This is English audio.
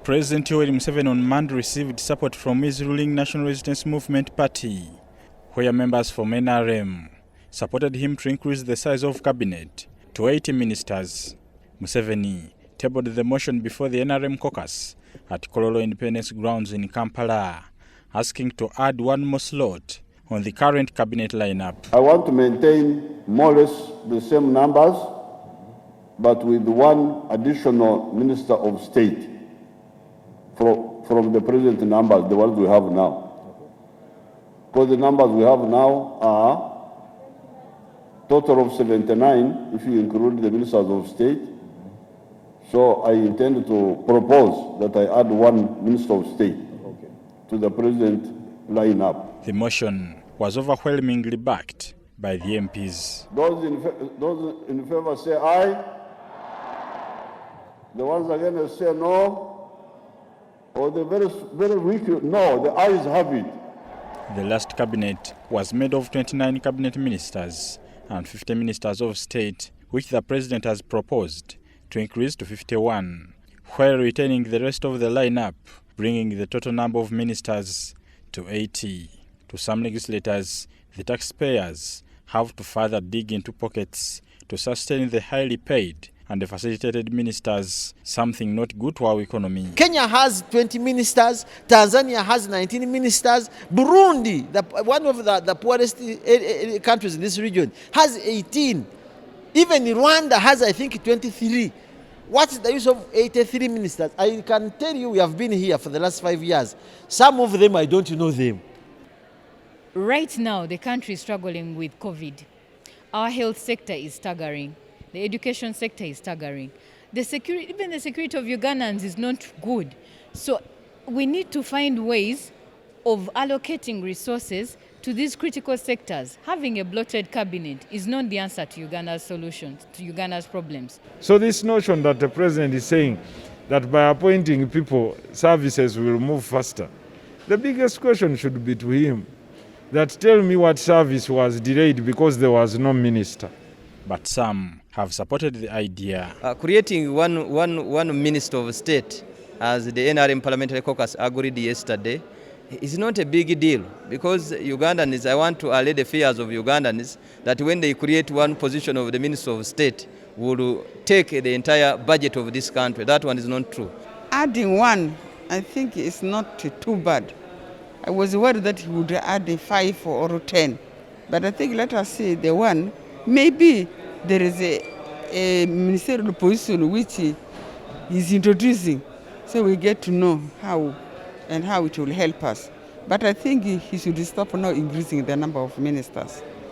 President Museveni on Monday received support from his ruling National Resistance Movement Party, where members from NRM supported him to increase the size of cabinet to 80 ministers. Museveni tabled the motion before the NRM caucus at Kololo Independence Grounds in Kampala, asking to add one more slot on the current cabinet lineup. I want to maintain more or less the same numbers, but with one additional Minister of State from the present numbers, the ones we have now. Because the numbers we have now are total of 79, if you include the Ministers of State. So I intend to propose that I add one Minister of State to the present lineup. The motion was overwhelmingly backed by the MPs. Those in favor say aye. The ones against say no. Or the very weak no. The ayes have it. The last cabinet was made of 29 cabinet ministers and 50 ministers of state, which the president has proposed to increase to 51, while retaining the rest of the lineup, bringing the total number of ministers to 80. To some legislators, the taxpayers have to further dig into pockets to sustain the highly paid and the facilitated ministers, something not good to our economy. Kenya has 20 ministers, Tanzania has 19 ministers, Burundi, one of the poorest countries in this region, has 18. Even Rwanda has, I think, 23. What is the use of 83 ministers? I can tell you, we have been here for the last 5 years. Some of them, I don't know them. Right now, the country is struggling with COVID. Our health sector is staggering. The education sector is staggering. Even the security of Ugandans is not good. So we need to find ways of allocating resources to these critical sectors. Having a bloated cabinet is not the answer to Uganda's solutions, to Uganda's problems. So this notion that the president is saying that by appointing people, services will move faster. The biggest question should be to him, that tell me what service was delayed because there was no minister. But some have supported the idea. Creating one Minister of State, as the NRM Parliamentary Caucus agreed yesterday, is not a big deal, because Ugandans, I want to allay the fears of Ugandans that when they create one position of the Minister of State, will take the entire budget of this country. That one is not true. Adding one, I think it's not too bad. I was worried that he would add a 5 or 10, but I think let us see the one. Maybe there is a ministerial position which is introducing, so we get to know how it will help us. But I think he should stop now increasing the number of ministers.